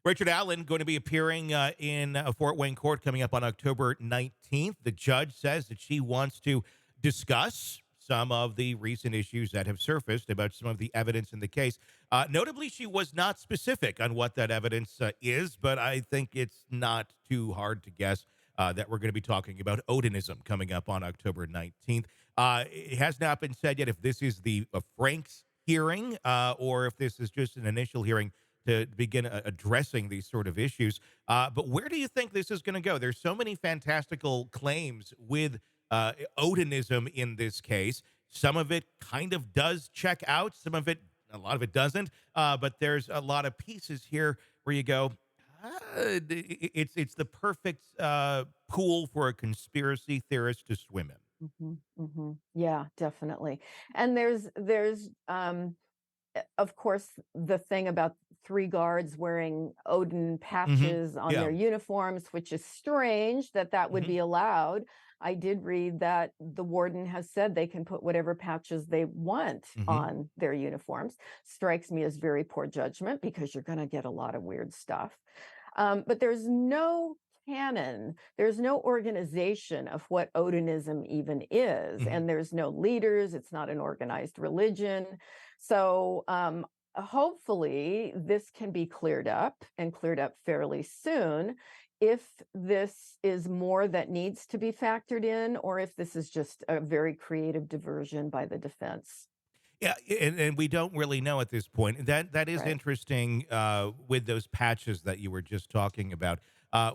Richard Allen going to be appearing in Fort Wayne court coming up on October 19th. The judge says that she wants to discuss some of the recent issues that have surfaced about some of the evidence in the case. Notably, she was not specific on what that evidence is, but I think it's not too hard to guess that we're going to be talking about Odinism coming up on October 19th. It has not been said yet if this is the Frank's hearing or if this is just an initial hearing to begin addressing these sort of issues. But where do you think this is going to go? There's so many fantastical claims with Odinism in this case. Some of it kind of does check out. Some of it, a lot of it doesn't. But there's a lot of pieces here where you go, it's the perfect pool for a conspiracy theorist to swim in. Yeah, definitely. And there's of course the thing about three guards wearing Odin patches on Yeah. their uniforms, which is strange that would be allowed. I did read that the warden has said they can put whatever patches they want on their uniforms. Strikes me as very poor judgment because you're going to get a lot of weird stuff. But there's no canon, there's no organization of what Odinism even is, and there's no leaders, it's not an organized religion. So hopefully this can be cleared up and cleared up fairly soon if this is more that needs to be factored in, or if this is just a very creative diversion by the defense. Yeah, and we don't really know at this point. That is Right. interesting with those patches that you were just talking about.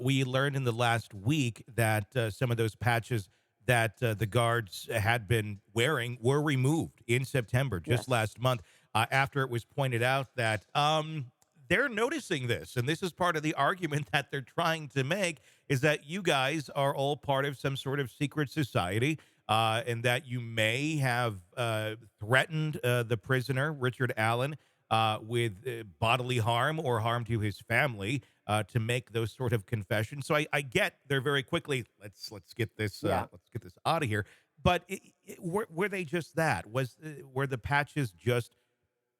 We learned in the last week that some of those patches that the guards had been wearing were removed in September, just Yes. last month, after it was pointed out that they're noticing this. And this is part of the argument that they're trying to make is that you guys are all part of some sort of secret society. And that you may have threatened the prisoner, Richard Allen, with bodily harm or harm to his family to make those sort of confessions. So I get they're very quickly let's get this Yeah. out of here. But were they just that? Were the patches just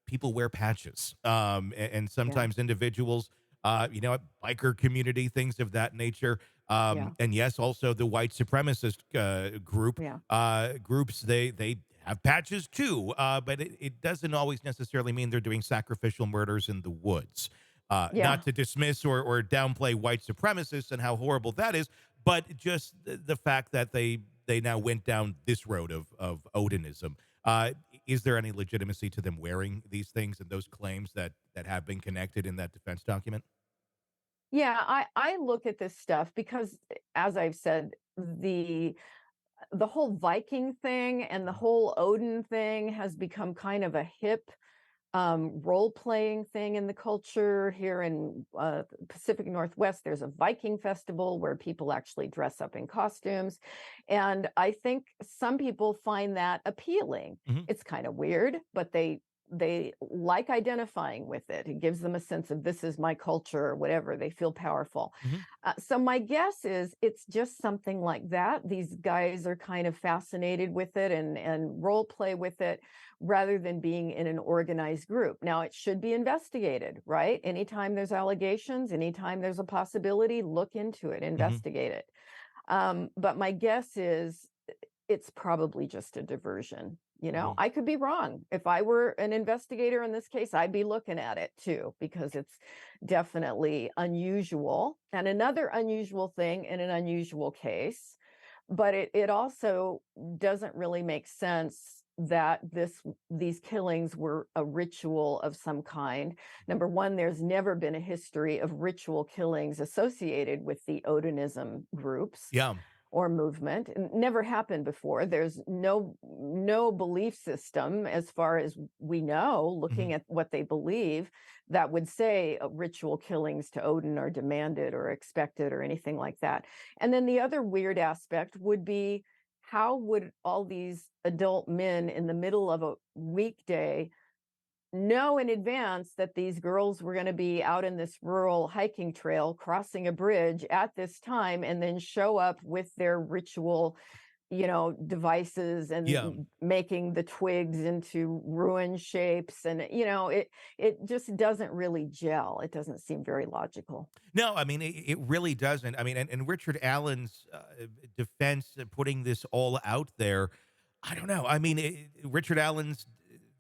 people wear patches? And Yeah. sometimes individuals, biker community, things of that nature. Yeah. And yes, also the white supremacist Yeah. groups, they have patches too, but it doesn't always necessarily mean they're doing sacrificial murders in the woods. Yeah. Not to dismiss or downplay white supremacists and how horrible that is, but just the fact that they now went down this road of Odinism. Is there any legitimacy to them wearing these things and those claims that have been connected in that defense document? Yeah, I look at this stuff because, as I've said, the whole Viking thing and the whole Odin thing has become kind of a hip role-playing thing in the culture. Here in Pacific Northwest, there's a Viking festival where people actually dress up in costumes. And I think some people find that appealing. Mhm. It's kind of weird, but they like identifying with it. It gives them a sense of this is my culture or whatever. They feel powerful. Mhm. So my guess is it's just something like that. These guys are kind of fascinated with it and role play with it rather than being in an organized group. Now it should be investigated, right? Anytime there's allegations, anytime there's a possibility, look into it, Mhm. investigate it. But my guess is it's probably just a diversion. Mhm. I could be wrong. If I were an investigator in this case, I'd be looking at it too, because it's definitely unusual. And another unusual thing in an unusual case, but it also doesn't really make sense that these killings were a ritual of some kind. Number one, there's never been a history of ritual killings associated with the Odinism groups Yeah. or movement. It never happened before. There's no belief system, as far as we know, looking Mhm. at what they believe, that would say ritual killings to Odin are demanded or expected or anything like that. And then the other weird aspect would be, how would all these adult men in the middle of a weekday know in advance that these girls were going to be out in this rural hiking trail crossing a bridge at this time, and then show up with their ritual devices Yeah. and making the twigs into ruin shapes, and it just doesn't really gel. It doesn't seem very logical. No, I mean, it really doesn't. I mean, and Richard Allen's defense, putting this all out there, I don't know. I mean, Richard Allen's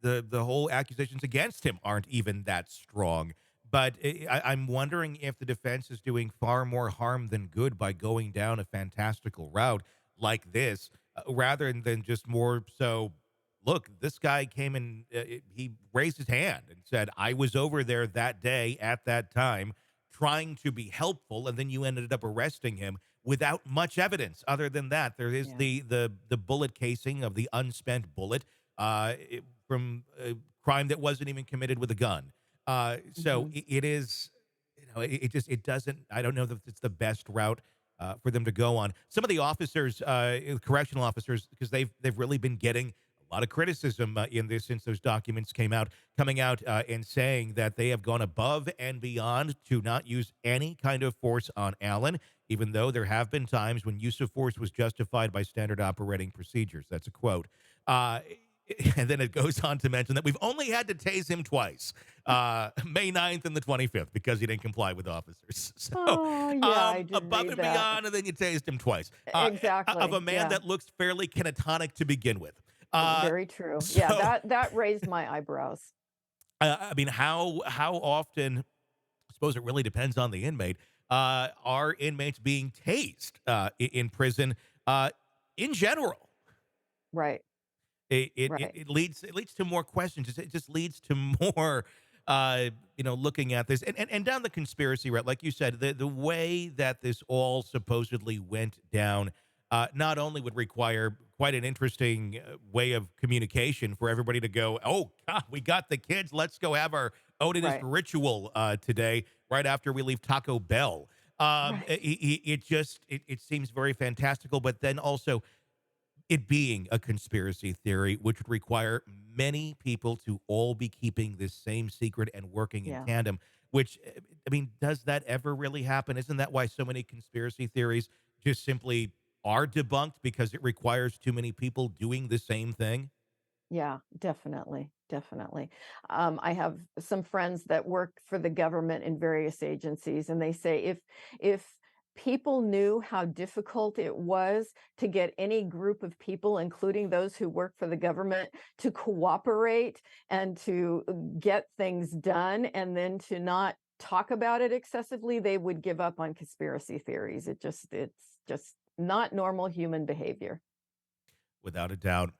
the whole accusations against him aren't even that strong. But I'm wondering if the defense is doing far more harm than good by going down a fantastical route like this, rather than just more so. Look, this guy came and he raised his hand and said, "I was over there that day at that time, trying to be helpful," and then you ended up arresting him without much evidence. Other than that, there is Yeah. the bullet casing of the unspent bullet, from a crime that wasn't even committed with a gun. So Hmm. it is, it just it doesn't. I don't know that it's the best route for them to go on. Some of the officers, correctional officers, because they've really been getting a lot of criticism in this since those documents came out, coming out and saying that they have gone above and beyond to not use any kind of force on Allen, even though there have been times when use of force was justified by standard operating procedures. That's a quote. Uh, and then it goes on to mention that we've only had to tase him twice, May 9th and the 25th, because he didn't comply with officers. So Oh, yeah, I did above read and that. beyond, and then you tased him twice, of Exactly. a man Yeah. that looks fairly catatonic to begin with. Uh, Very true. Yeah, so that raised my eyebrows. I mean, how often? I suppose it really depends on the inmate. Are inmates being tased in prison? In general, Right. Right. it leads to more questions. It just leads to more, looking at this and down the conspiracy route. Like you said, the way that this all supposedly went down, not only would require quite an interesting way of communication for everybody to go, oh God, we got the kids. Let's go have our Odinist Right. ritual today, right after we leave Taco Bell. Right. It seems very fantastical, but then also it being a conspiracy theory, which would require many people to all be keeping this same secret and working in Yeah. tandem, which, I mean, does that ever really happen? Isn't that why so many conspiracy theories just simply are debunked because it requires too many people doing the same thing? Yeah, definitely, definitely. I have some friends that work for the government in various agencies, and they say if people knew how difficult it was to get any group of people, including those who work for the government, to cooperate and to get things done, and then to not talk about it excessively, they would give up on conspiracy theories. It's just not normal human behavior. Without a doubt.